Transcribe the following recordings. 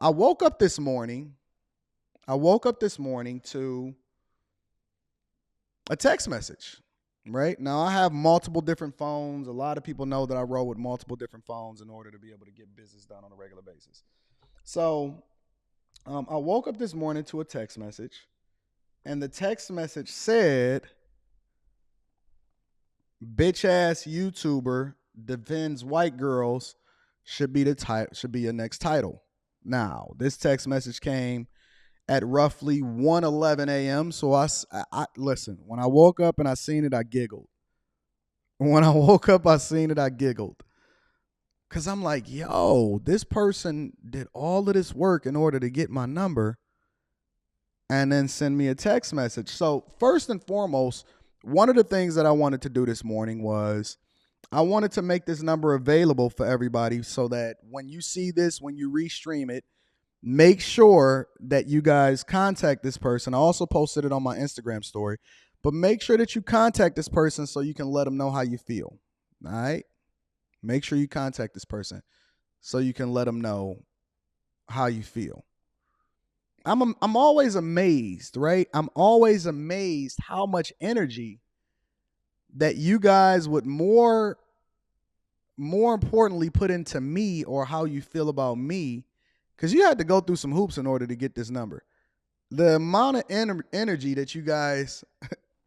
I woke up this morning. I woke up this morning to a text message. Right now, I have multiple different phones. A lot of people know that I roll with multiple different phones in order to be able to get business done on a regular basis. So I woke up this morning to a text message, and the text message said, "Bitch ass YouTuber defends white girls should be the title. Should be your next title." Now, this text message came at roughly 1:11 a.m. So I listen. When I woke up and I seen it, I giggled. When I woke up, I seen it, I giggled. Cause I'm like, yo, this person did all of this work in order to get my number and then send me a text message. So first and foremost, one of the things that I wanted to do this morning was I wanted to make this number available for everybody so that when you see this, when you restream it, make sure that you guys contact this person. I also posted it on my Instagram story, but make sure that you contact this person so you can let them know how you feel. All right? Make sure you contact this person so you can let them know how you feel. I'm always amazed, right? I'm always amazed how much energy that you guys would more importantly put into me or how you feel about me, because you had to go through some hoops in order to get this number. The amount of energy that you guys,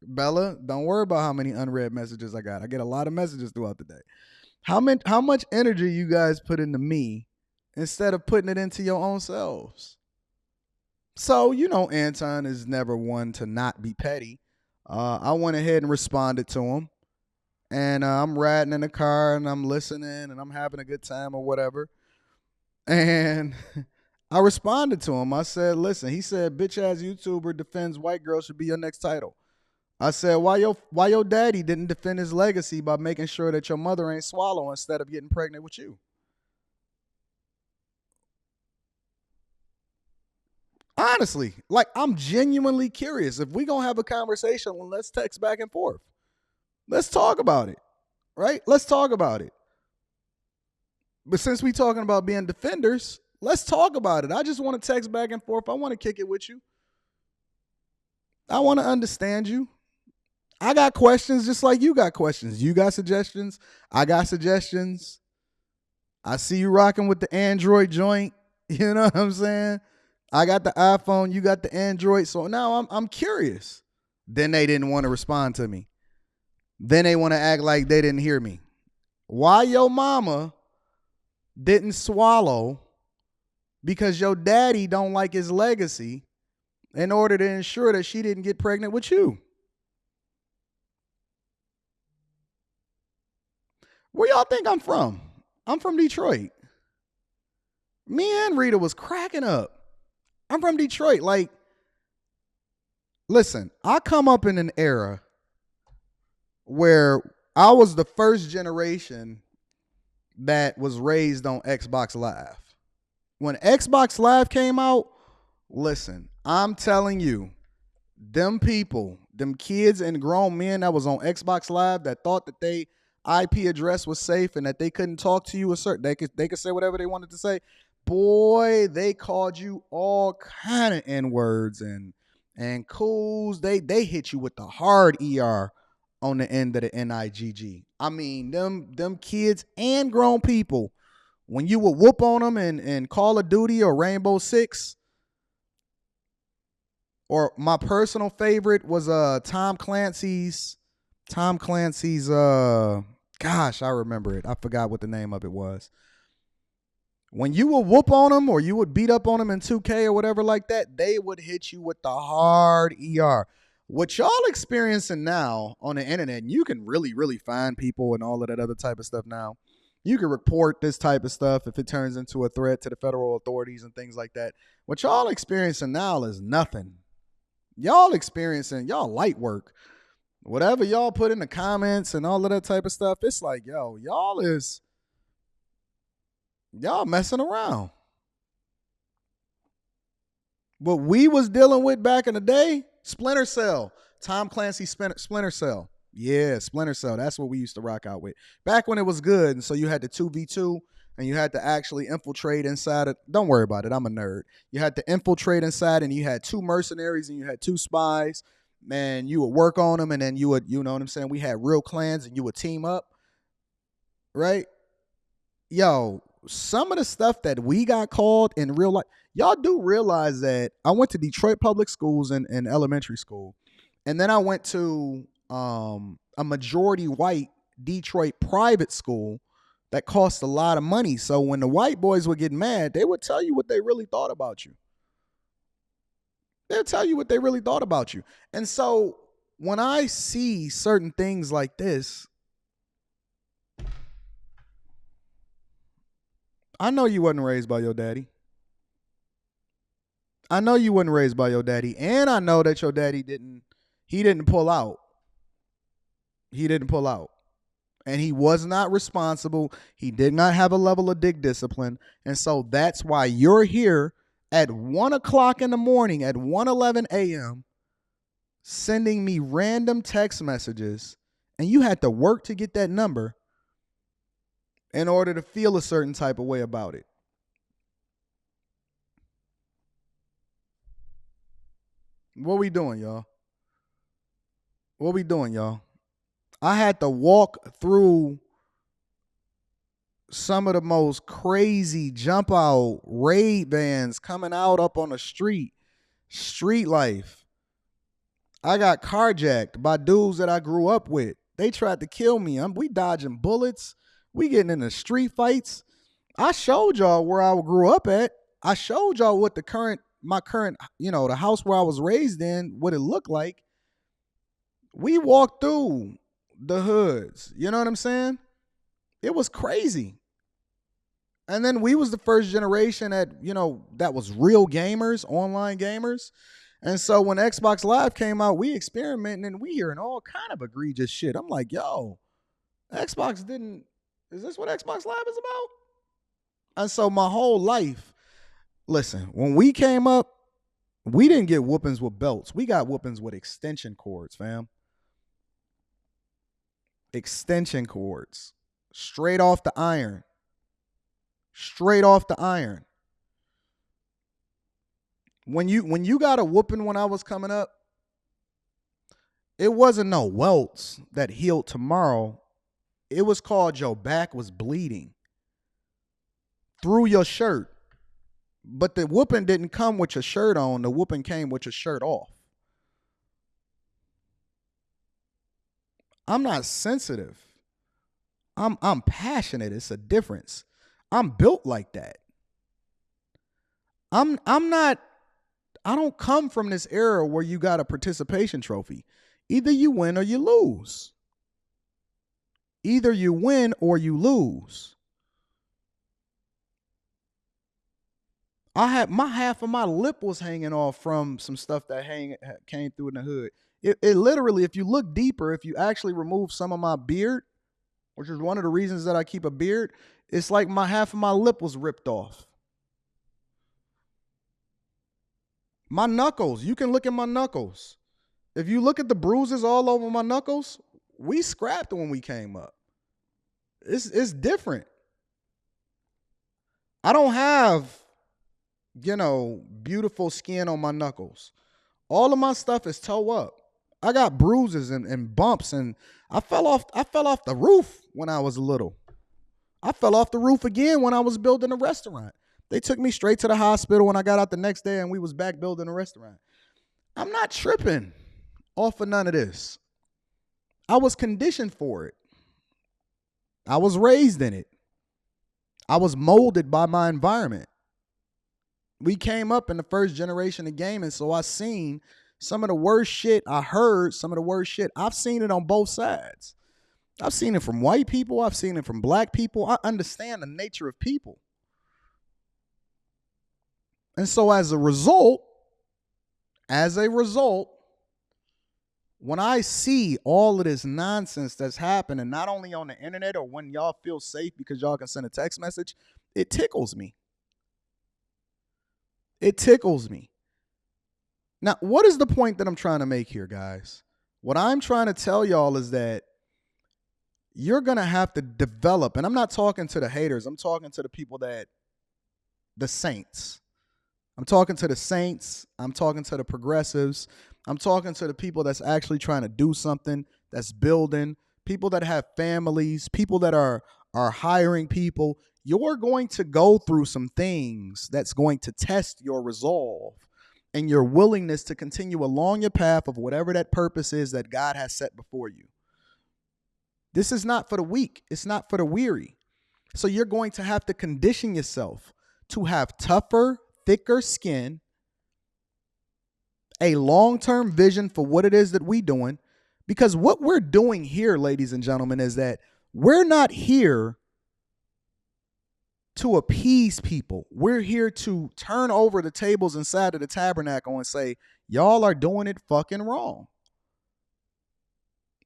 Bella, don't worry about how many unread messages I got. I get a lot of messages throughout the day. How much energy you guys put into me instead of putting it into your own selves? So, Anton is never one to not be petty. I went ahead and responded to him. And I'm riding in the car and I'm listening and I'm having a good time or whatever. And I responded to him. I said, listen, he said, bitch ass YouTuber defends white girls should be your next title. I said, why your daddy didn't defend his legacy by making sure that your mother ain't swallow instead of getting pregnant with you? Honestly, like, I'm genuinely curious. If we gonna have a conversation, well, let's text back and forth. Let's talk about it, right? Let's talk about it. But since we talking about being defenders, let's talk about it. I just want to text back and forth. I want to kick it with you. I want to understand you. I got questions just like you got questions. You got suggestions. I got suggestions. I see you rocking with the Android joint. You know what I'm saying? I got the iPhone. You got the Android. So now I'm curious. Then they didn't want to respond to me. Then they want to act like they didn't hear me. Why your mama didn't swallow because your daddy don't like his legacy in order to ensure that she didn't get pregnant with you? Where y'all think I'm from? I'm from Detroit. Me and Rita was cracking up. I'm from Detroit. Like, listen, I come up in an era where I was the first generation that was raised on Xbox Live. When Xbox Live came out, listen, I'm telling you, them people, them kids and grown men that was on Xbox Live that thought that they IP address was safe and that they couldn't talk to you they could say whatever they wanted to say. Boy, they called you all kind of N-words and cools. They hit you with the hard ER on the end of the NIGG. I mean, them kids and grown people, when you would whoop on them in Call of Duty or Rainbow Six, or my personal favorite was Tom Clancy's gosh, I remember it. I forgot what the name of it was. When you would whoop on them or you would beat up on them in 2K or whatever like that, they would hit you with the hard ER. What y'all experiencing now on the internet, and you can really, really find people and all of that other type of stuff now. You can report this type of stuff if it turns into a threat to the federal authorities and things like that. What y'all experiencing now is nothing. Y'all light work. Whatever y'all put in the comments and all of that type of stuff, it's like, yo, y'all messing around. What we was dealing with back in the day, Splinter Cell, Tom Clancy Splinter Cell. Yeah, Splinter Cell. That's what we used to rock out with. Back when it was good, and so you had the 2v2, and you had to actually infiltrate inside it. Don't worry about it. I'm a nerd. You had to infiltrate inside, and you had 2 mercenaries and you had 2 spies. Man, you would work on them, and then you would, you know what I'm saying? We had real clans, and you would team up, right? Yo, some of the stuff that we got called in real life, y'all do realize that I went to Detroit public schools in elementary school, and then I went to a majority white Detroit private school that cost a lot of money. So when the white boys would get mad, they would tell you what they really thought about you. They'll tell you what they really thought about you. And so when I see certain things like this, I know you wasn't raised by your daddy. I know you wasn't raised by your daddy. And I know that your daddy didn't pull out. He didn't pull out. And he was not responsible. He did not have a level of dick discipline. And so that's why you're here at 1 o'clock in the morning, at 1:11 a.m., sending me random text messages. And you had to work to get that number in order to feel a certain type of way about it. What we doing, y'all? What we doing, y'all? I had to walk through some of the most crazy jump out raid bands coming out up on the street life. I got carjacked by dudes that I grew up with. They tried to kill me. We dodging bullets. We getting into street fights. I showed y'all where I grew up at. I showed y'all what my current, the house where I was raised in, what it looked like. We walked through the hoods. You know what I'm saying? It was crazy. And then we was the first generation that was real gamers, online gamers. And so when Xbox Live came out, we experimenting and we hearing all kind of egregious shit. I'm like, yo, is this what Xbox Live is about? And so my whole life, listen, when we came up, we didn't get whoopings with belts. We got whoopings with extension cords, fam. Extension cords. Straight off the iron. Straight off the iron. When you got a whooping when I was coming up, it wasn't no welts that healed tomorrow. It was called your back was bleeding through your shirt. But the whooping didn't come with your shirt on. The whooping came with your shirt off. I'm not sensitive. I'm passionate. It's a difference. I'm built like that. I don't come from this era where you got a participation trophy. Either you win or you lose. Either you win or you lose. My half of my lip was hanging off from some stuff that came through in the hood. It literally, if you look deeper, if you actually remove some of my beard, which is one of the reasons that I keep a beard, it's like half of my lip was ripped off. My knuckles, you can look at my knuckles. If you look at the bruises all over my knuckles, we scrapped when we came up. It's different. I don't have, beautiful skin on my knuckles. All of my stuff is toe up. I got bruises and bumps, and I fell off the roof when I was little. I fell off the roof again when I was building a restaurant. They took me straight to the hospital when I got out the next day, and we was back building a restaurant. I'm not tripping off of none of this. I was conditioned for it. I was raised in it. I was molded by my environment. We came up in the first generation of gaming, so I seen some of the worst shit. I heard some of the worst shit. I've seen it on both sides. I've seen it from white people. I've seen it from black people. I understand the nature of people. And so as a result, when I see all of this nonsense that's happening, not only on the internet or when y'all feel safe because y'all can send a text message, it tickles me. It tickles me. Now, what is the point that I'm trying to make here, guys? What I'm trying to tell y'all is that you're going to have to develop, and I'm not talking to the haters, I'm talking to the people the saints. I'm talking to the saints. I'm talking to the progressives. I'm talking to the people that's actually trying to do something, that's building, people that have families, people that are hiring people. You're going to go through some things that's going to test your resolve and your willingness to continue along your path of whatever that purpose is that God has set before you. This is not for the weak. It's not for the weary. So you're going to have to condition yourself to have tougher, thicker skin, a long-term vision for what it is that we're doing. Because what we're doing here, ladies and gentlemen, is that we're not here to appease people. We're here to turn over the tables inside of the tabernacle and say, y'all are doing it fucking wrong.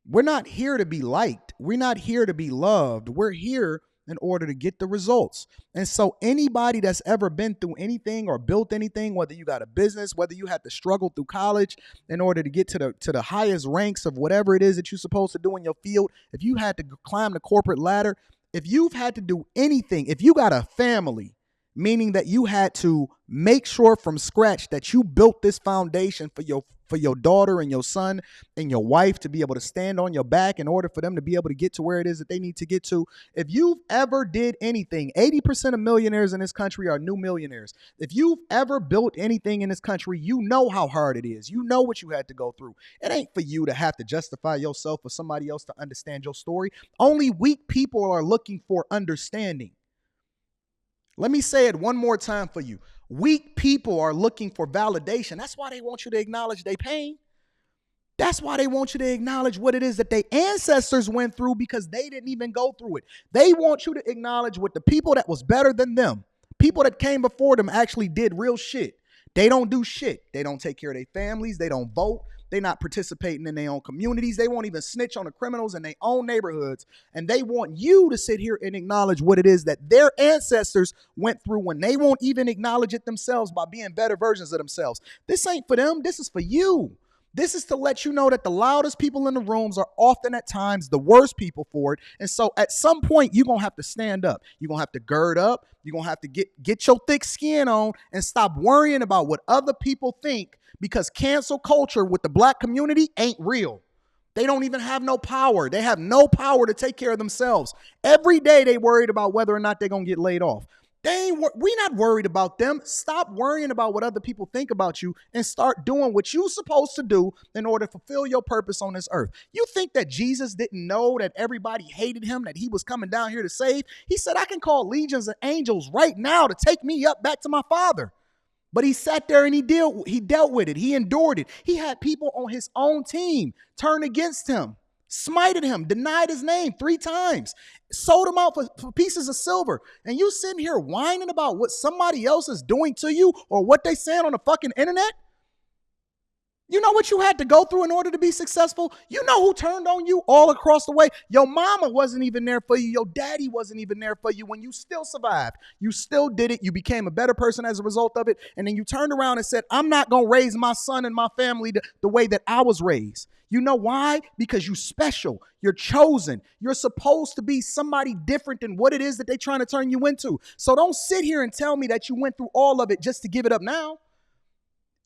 We're not here to be liked. We're not here to be loved. We're here in order to get the results. And so anybody that's ever been through anything or built anything, whether you got a business, whether you had to struggle through college in order to get to the highest ranks of whatever it is that you're supposed to do in your field, if you had to climb the corporate ladder, if you've had to do anything, if you got a family, meaning that you had to make sure from scratch that you built this foundation for your daughter and your son and your wife to be able to stand on your back in order for them to be able to get to where it is that they need to get to. If you've ever did anything, 80% of millionaires in this country are new millionaires. If you've ever built anything in this country, you know how hard it is. You know what you had to go through. It ain't for you to have to justify yourself or somebody else to understand your story. Only weak people are looking for understanding. Let me say it one more time for you. Weak people are looking for validation. That's why they want you to acknowledge their pain. That's why they want you to acknowledge what it is that their ancestors went through, because they didn't even go through it. They want you to acknowledge what the people that was better than them, people that came before them, actually did real shit. They don't do shit. They don't take care of their families. They don't vote. They're not participating in their own communities. They won't even snitch on the criminals in their own neighborhoods. And they want you to sit here and acknowledge what it is that their ancestors went through when they won't even acknowledge it themselves by being better versions of themselves. This ain't for them. This is for you. This is to let you know that the loudest people in the rooms are often at times the worst people for it. And so at some point, you're going to have to stand up. You're going to have to gird up. You're going to have to get your thick skin on and stop worrying about what other people think, because cancel culture with the black community ain't real. They don't even have no power. They have no power to take care of themselves. Every day they worried about whether or not they're going to get laid off. We're not worried about them. Stop worrying about what other people think about you and start doing what you're supposed to do in order to fulfill your purpose on this earth. You think that Jesus didn't know that everybody hated him, that he was coming down here to save? He said, I can call legions of angels right now to take me up back to my Father. But he sat there and he dealt with it. He endured it. He had people on his own team turn against him, smited him, denied his name 3 times, sold him out for pieces of silver. And you sitting here whining about what somebody else is doing to you or what they saying on the fucking internet? You know what you had to go through in order to be successful? You know who turned on you all across the way? Your mama wasn't even there for you. Your daddy wasn't even there for you when you still survived. You still did it. You became a better person as a result of it. And then you turned around and said, I'm not going to raise my son and my family the way that I was raised. You know why? Because you're special. You're chosen. You're supposed to be somebody different than what it is that they're trying to turn you into. So don't sit here and tell me that you went through all of it just to give it up now.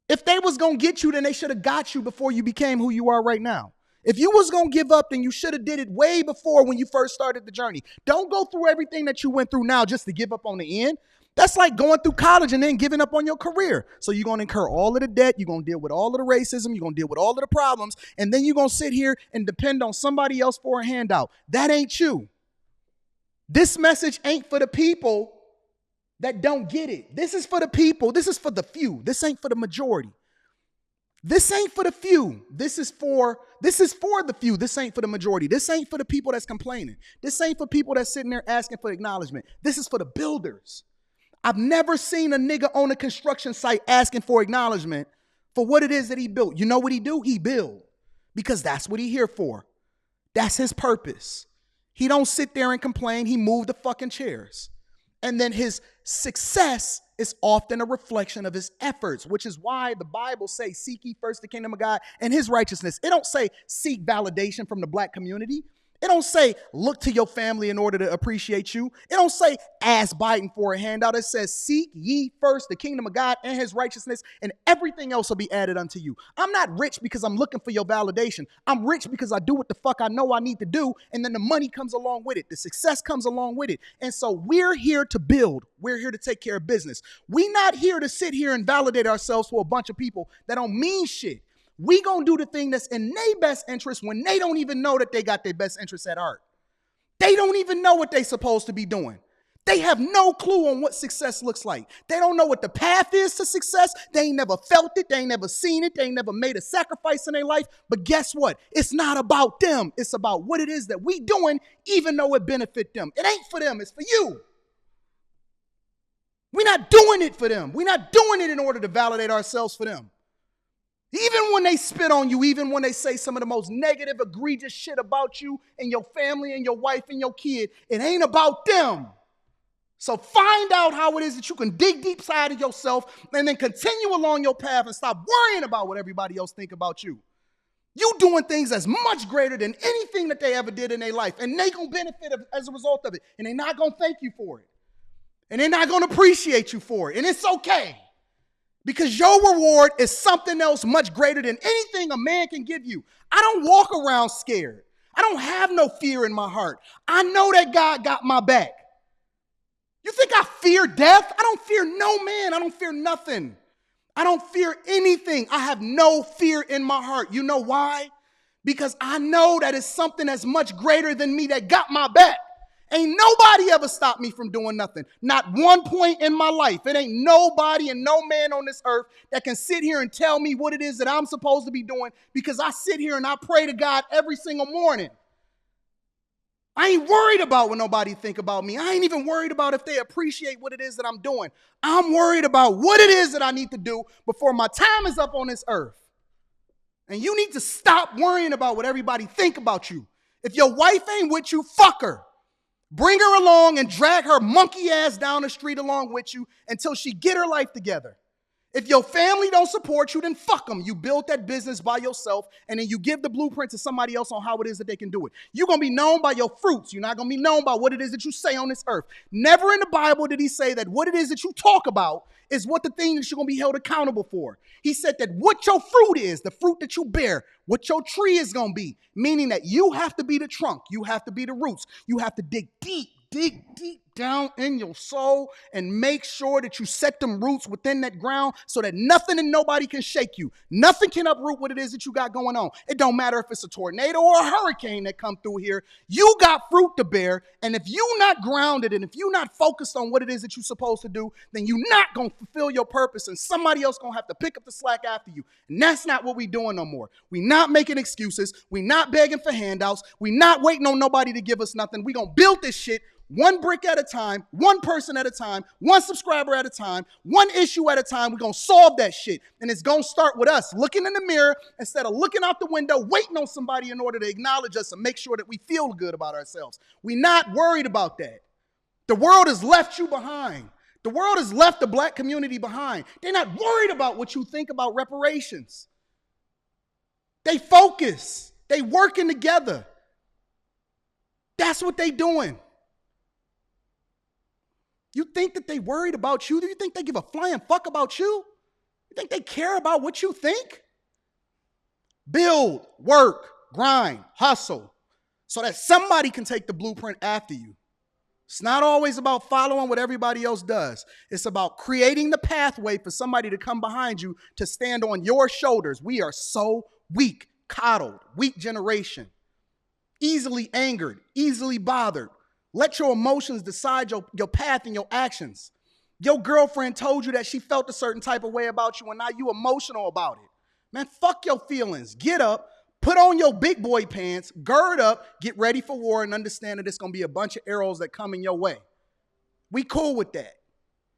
If they was going to get you, then they should have got you before you became who you are right now. If you was going to give up, then you should have did it way before when you first started the journey. Don't go through everything that you went through now just to give up on the end. That's like going through college and then giving up on your career. So you're going to incur all of the debt. You're going to deal with all of the racism. You're going to deal with all of the problems. And then you're going to sit here and depend on somebody else for a handout. That ain't you. This message ain't for the people that don't get it. This is for the people. This is for the few. This ain't for the majority. This ain't for the few. This is for the few. This ain't for the majority. This ain't for the people that's complaining. This ain't for people that's sitting there asking for acknowledgement. This is for the builders. I've never seen a nigga on a construction site asking for acknowledgement for what it is that he built. You know what he do? He build, because that's what he here for. That's his purpose. He don't sit there and complain. He moved the fucking chairs. And then his success is often a reflection of his efforts, which is why the Bible says, seek ye first the kingdom of God and his righteousness. It don't say seek validation from the black community. It don't say look to your family in order to appreciate you. It don't say ask Biden for a handout. It says seek ye first the kingdom of God and his righteousness, and everything else will be added unto you. I'm not rich because I'm looking for your validation. I'm rich because I do what the fuck I know I need to do, and then the money comes along with it. The success comes along with it. And so we're here to build. We're here to take care of business. We're not here to sit here and validate ourselves for a bunch of people that don't mean shit. We gonna do the thing that's in their best interest when they don't even know that they got their best interests at heart. They don't even know what they supposed to be doing. They have no clue on what success looks like. They don't know what the path is to success. They ain't never felt it. They ain't never seen it. They ain't never made a sacrifice in their life. But guess what? It's not about them. It's about what it is that we doing, even though it benefit them. It ain't for them. It's for you. We're not doing it for them. We're not doing it in order to validate ourselves for them. Even when they spit on you, even when they say some of the most negative, egregious shit about you and your family and your wife and your kid, it ain't about them. So find out how it is that you can dig deep inside of yourself and then continue along your path and stop worrying about what everybody else think about you. You doing things that's much greater than anything that they ever did in their life, and they gonna benefit as a result of it, and they're not gonna thank you for it, and they're not gonna appreciate you for it, and it's okay. Because your reward is something else much greater than anything a man can give you. I don't walk around scared. I don't have no fear in my heart. I know that God got my back. You think I fear death? I don't fear no man. I don't fear nothing. I don't fear anything. I have no fear in my heart. You know why? Because I know that it's something that's much greater than me that got my back. Ain't nobody ever stopped me from doing nothing. Not one point in my life. It ain't nobody and no man on this earth that can sit here and tell me what it is that I'm supposed to be doing, because I sit here and I pray to God every single morning. I ain't worried about what nobody think about me. I ain't even worried about if they appreciate what it is that I'm doing. I'm worried about what it is that I need to do before my time is up on this earth. And you need to stop worrying about what everybody think about you. If your wife ain't with you, fuck her. Bring her along and drag her monkey ass down the street along with you until she get her life together. If your family don't support you, then fuck them. You built that business by yourself, and then you give the blueprint to somebody else on how it is that they can do it. You're going to be known by your fruits. You're not going to be known by what it is that you say on this earth. Never in the Bible did he say that what it is that you talk about is what the thing that you're going to be held accountable for. He said that what your fruit is, the fruit that you bear, what your tree is going to be, meaning that you have to be the trunk. You have to be the roots. You have to dig deep down in your soul and make sure that you set them roots within that ground so that nothing and nobody can shake you. Nothing can uproot what it is that you got going on. It don't matter if it's a tornado or a hurricane that come through here. You got fruit to bear, and if you're not grounded and if you're not focused on what it is that you're supposed to do, then you're not going to fulfill your purpose, and somebody else going to have to pick up the slack after you. And that's not what we doing no more. We not making excuses. We not begging for handouts. We not waiting on nobody to give us nothing. We going to build this shit one brick at a time, one person at a time, one subscriber at a time, one issue at a time. We're going to solve that shit. And it's going to start with us looking in the mirror instead of looking out the window, waiting on somebody in order to acknowledge us and make sure that we feel good about ourselves. We're not worried about that. The world has left you behind. The world has left the black community behind. They're not worried about what you think about reparations. They focus. They working together. That's what they doing. You think that they worried about you? Do you think they give a flying fuck about you? You think they care about what you think? Build, work, grind, hustle, so that somebody can take the blueprint after you. It's not always about following what everybody else does. It's about creating the pathway for somebody to come behind you to stand on your shoulders. We are so weak, coddled, weak generation, easily angered, easily bothered. Let your emotions decide your path and your actions. Your girlfriend told you that she felt a certain type of way about you, and now you emotional about it. Man, fuck your feelings. Get up, put on your big boy pants, gird up, get ready for war, and understand that it's going to be a bunch of arrows that come in your way. We cool with that.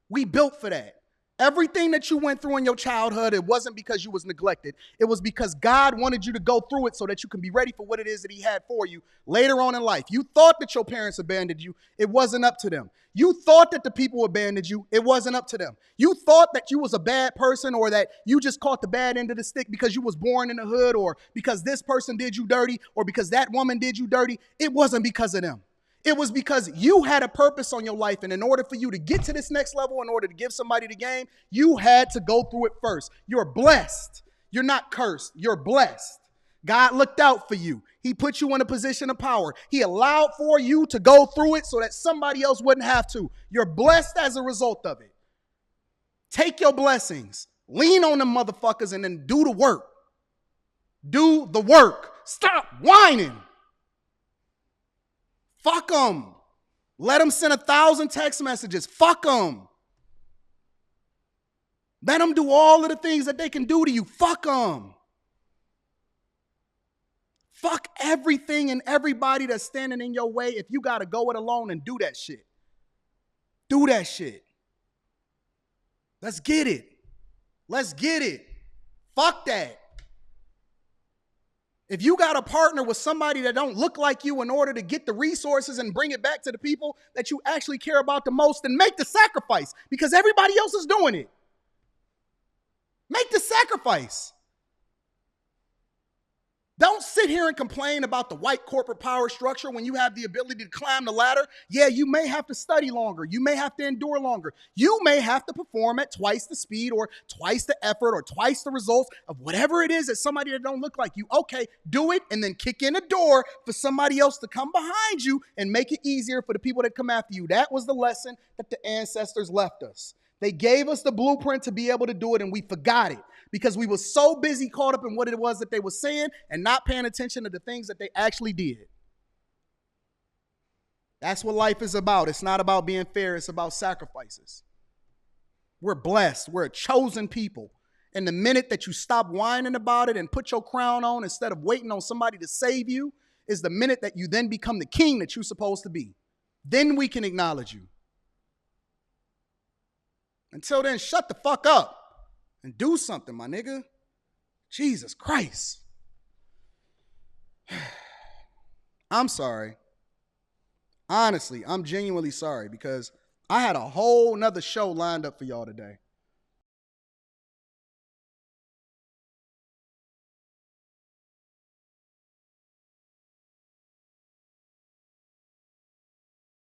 We built for that. Everything that you went through in your childhood, it wasn't because you was neglected. It was because God wanted you to go through it so that you can be ready for what it is that he had for you later on in life. You thought that your parents abandoned you. It wasn't up to them. You thought that the people abandoned you. It wasn't up to them. You thought that you was a bad person or that you just caught the bad end of the stick because you was born in the hood or because this person did you dirty or because that woman did you dirty. It wasn't because of them. It was because you had a purpose on your life. And in order for you to get to this next level, in order to give somebody the game, you had to go through it first. You're blessed. You're not cursed. You're blessed. God looked out for you. He put you in a position of power. He allowed for you to go through it so that somebody else wouldn't have to. You're blessed as a result of it. Take your blessings, lean on them motherfuckers, and then do the work. Do the work. Stop whining. Fuck them. Let them send 1,000 text messages. Fuck them. Let them do all of the things that they can do to you. Fuck them. Fuck everything and everybody that's standing in your way. If you got to go it alone and do that shit. Do that shit. Let's get it. Let's get it. Fuck that. If you got to partner with somebody that don't look like you in order to get the resources and bring it back to the people that you actually care about the most, then make the sacrifice because everybody else is doing it. Make the sacrifice. Don't sit here and complain about the white corporate power structure when you have the ability to climb the ladder. Yeah, you may have to study longer. You may have to endure longer. You may have to perform at twice the speed or twice the effort or twice the results of whatever it is that somebody that don't look like you. Okay, do it and then kick in a door for somebody else to come behind you and make it easier for the people that come after you. That was the lesson that the ancestors left us. They gave us the blueprint to be able to do it, and we forgot it because we were so busy caught up in what it was that they were saying and not paying attention to the things that they actually did. That's what life is about. It's not about being fair. It's about sacrifices. We're blessed. We're a chosen people. And the minute that you stop whining about it and put your crown on instead of waiting on somebody to save you is the minute that you then become the king that you're supposed to be. Then we can acknowledge you. Until then, shut the fuck up and do something, my nigga. Jesus Christ. I'm sorry. Honestly, I'm genuinely sorry because I had a whole nother show lined up for y'all today.